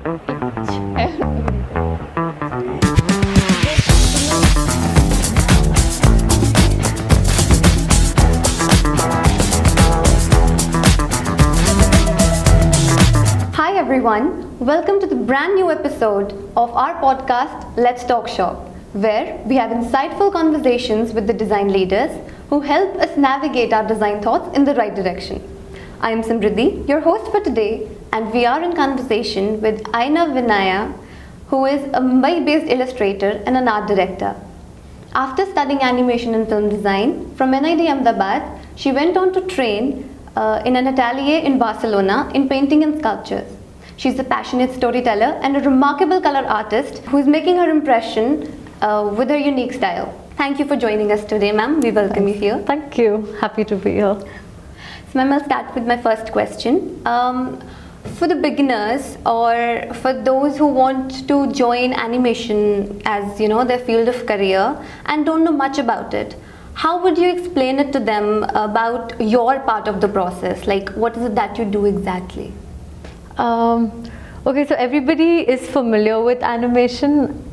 Hi everyone, welcome to the brand new episode of our podcast Let's Talk Shop, where we have insightful conversations with the design leaders who help us navigate our design thoughts in the right direction. I am Samridhi, your host for today, and we are in conversation with Aayna Vinaya, who is a Mumbai-based illustrator and an art director. After studying animation and film design from NID Ahmedabad, she went on to train in an atelier in Barcelona in painting and sculptures. She's a passionate storyteller and a remarkable color artist who is making her impression with her unique style. Thank you for joining us today, ma'am. We welcome you here. Thank you. Happy to be here. So, ma'am, I'll start with my first question. For the beginners or for those who want to join animation as their field of career and don't know much about it, how would you explain it to them about your part of the process? Like, what is it that you do exactly? Okay, so everybody is familiar with animation.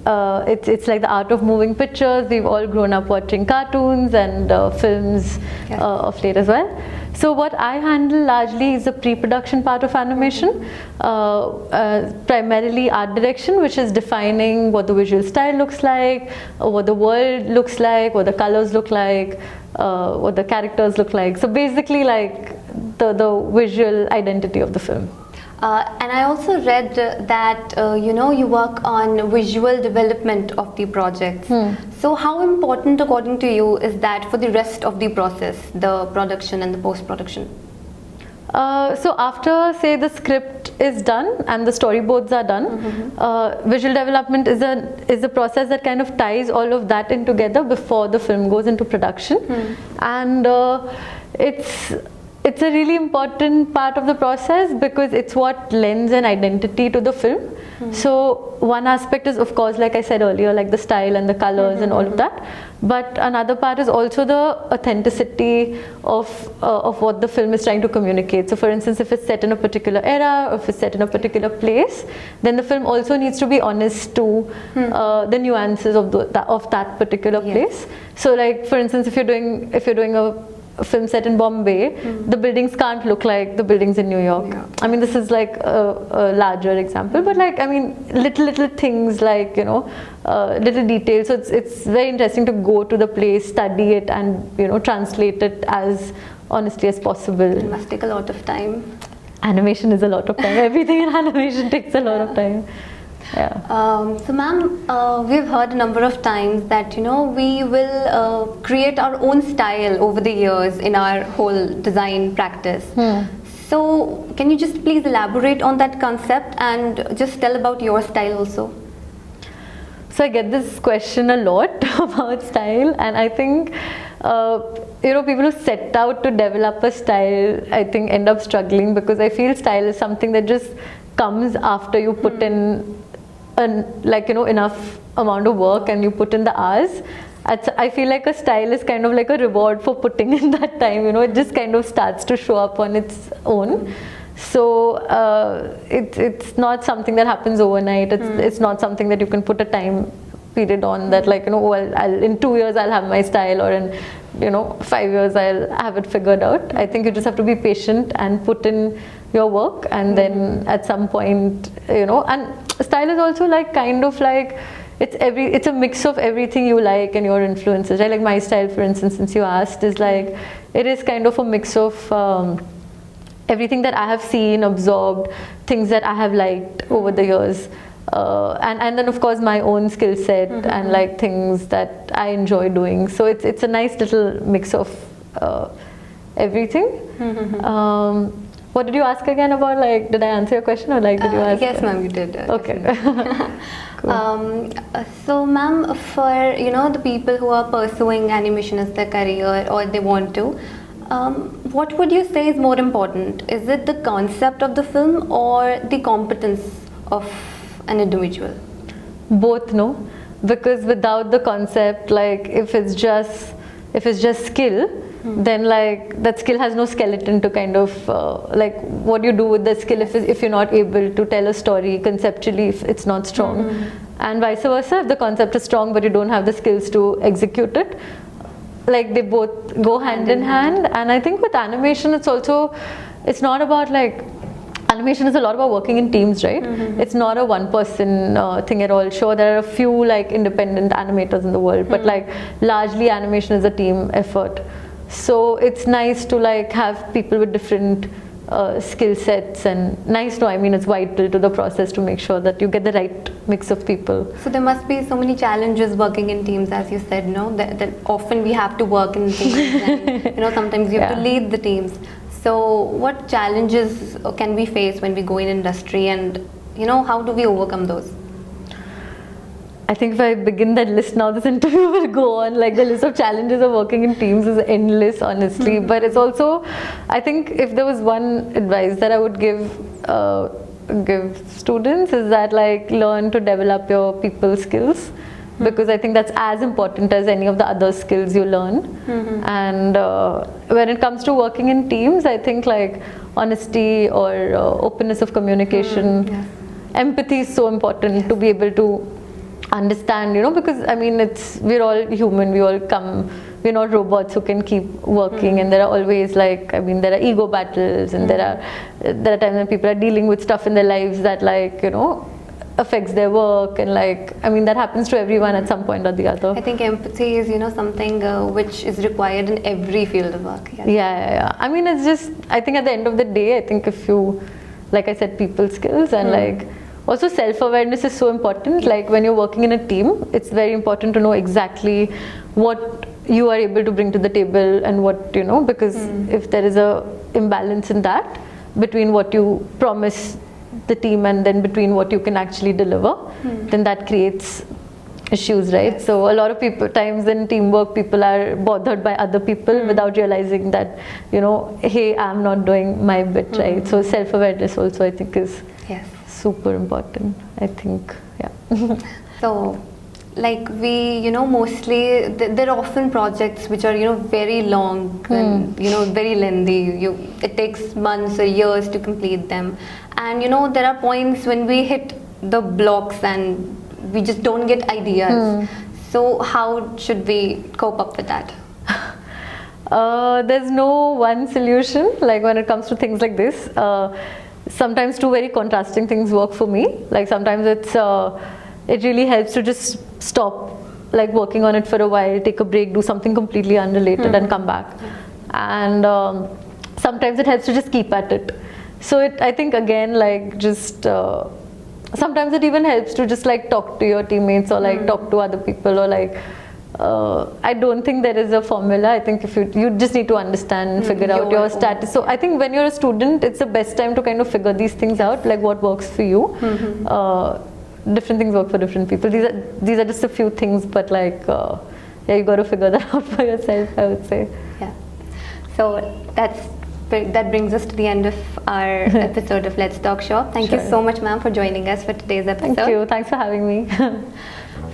It's like the art of moving pictures. We've all grown up watching cartoons and films of late as well. So what I handle largely is the pre-production part of animation, primarily art direction, which is defining what the visual style looks like, what the world looks like, what the colors look like, what the characters look like. So basically like the visual identity of the film. And I also read that you work on visual development of the projects. So how important, according to you, is that for the rest of the process, the production and the post-production? So after, say, the script is done and the storyboards are done, visual development is a process that kind of ties all of that in together before the film goes into production. And it's a really important part of the process because it's what lends an identity to the film. So one aspect is, of course, like I said earlier, like the style and the colors and all of that. But another part is also the authenticity of what the film is trying to communicate. So for instance, if it's set in a particular era, or if it's set in a particular place, then the film also needs to be honest to the nuances of that particular place. So like, for instance, if you're doing a film set in Bombay, the buildings can't look like the buildings in New York. I mean, this is like a larger example, but like, I mean, little things like, little details. So it's very interesting to go to the place, study it, and translate it as honestly as possible. It must take a lot of time. Animation is a lot of time. Everything in animation takes a lot of time. Yeah. So ma'am, we've heard a number of times that we will create our own style over the years in our whole design practice. So can you just please elaborate on that concept and just tell about your style also? So I get this question a lot about style, and I think people who set out to develop a style, I think end up struggling, because I feel style is something that just comes after you put in enough amount of work and you put in the hours. I feel like a style is kind of like a reward for putting in that time. It just kind of starts to show up on its own. So it's not something that happens overnight. It's not something that you can put a time period on, that like in 2 years I'll have my style, or in 5 years I'll have it figured out. I think you just have to be patient and put in your work, and then at some point and style is also like kind of like it's a mix of everything you like and your influences, right? Like my style, for instance, since you asked, is like it is kind of a mix of everything that I have seen, absorbed, things that I have liked over the years, and then of course my own skill set and like things that I enjoy doing. So it's a nice little mix of everything. What did you ask again about? Like, did I answer your question, or like did you ask? Yes, ma'am, you did. Okay. Cool. So, ma'am, for the people who are pursuing animation as their career, or they want to, what would you say is more important? Is it the concept of the film or the competence of an individual? Both, no, because without the concept, like if it's just skill, then like that skill has no skeleton to kind of like what do you do with the skill if you're not able to tell a story conceptually, if it's not strong, and vice versa, if the concept is strong but you don't have the skills to execute it, like they both go hand in hand. And I think with animation it's not about like, animation is a lot about working in teams, right? It's not a one person thing at all. Sure, there are a few like independent animators in the world, but like largely animation is a team effort. So it's nice to like have people with different skill sets, and nice to, I mean, it's vital to the process to make sure that you get the right mix of people. So there must be so many challenges working in teams, as you said, no? That often we have to work in teams and sometimes you have to lead the teams. So what challenges can we face when we go in industry, and how do we overcome those? I think if I begin that list now, this interview will go on. Like the list of challenges of working in teams is endless, honestly. But it's also, I think if there was one advice that I would give students, is that like learn to develop your people skills, because I think that's as important as any of the other skills you learn. And when it comes to working in teams, I think like honesty or openness of communication, empathy is so important to be able to understand, because I mean we're all human, we're not robots who can keep working, and there are always like, I mean, there are ego battles, and there are times when people are dealing with stuff in their lives that like affects their work, and like, I mean, that happens to everyone at some point or the other. I think empathy is something which is required in every field of work. Yeah. I mean, it's just, I think at the end of the day, I think if you, like I said, people skills, and like also self-awareness is so important. Like when you're working in a team, it's very important to know exactly what you are able to bring to the table, and what because if there is a imbalance in that between what you promise the team and then between what you can actually deliver, then that creates issues, right? So a lot of times in teamwork, people are bothered by other people without realizing that hey, I'm not doing my bit, right? So self-awareness also, I think, is super important, I think. So like we mostly there are often projects which are very long and very lengthy. It takes months or years to complete them, and there are points when we hit the blocks and we just don't get ideas. So how should we cope up with that? There's no one solution. Like when it comes to things like this, sometimes two very contrasting things work for me. Like sometimes it really helps to just stop like working on it for a while, take a break, do something completely unrelated and come back. And sometimes it helps to just keep at it. So I think again, like just sometimes it even helps to just like talk to your teammates, or like talk to other people, or like I don't think there is a formula. I think if you just need to understand and figure out your status. So I think when you're a student, it's the best time to kind of figure these things out, like what works for you. Different things work for different people. These are just a few things, but like you got to figure that out for yourself, I would say. So that brings us to the end of our episode of Let's Talk Shop. Thank you so much, ma'am, for joining us for today's episode. Thank you. Thanks for having me.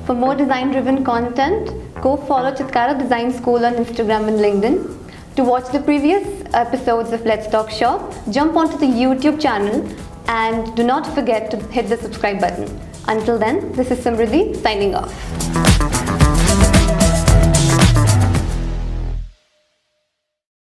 For more design-driven content, go follow Chitkara Design School on Instagram and LinkedIn. To watch the previous episodes of Let's Talk Shop, jump onto the YouTube channel and do not forget to hit the subscribe button. Until then, this is Samridhi signing off.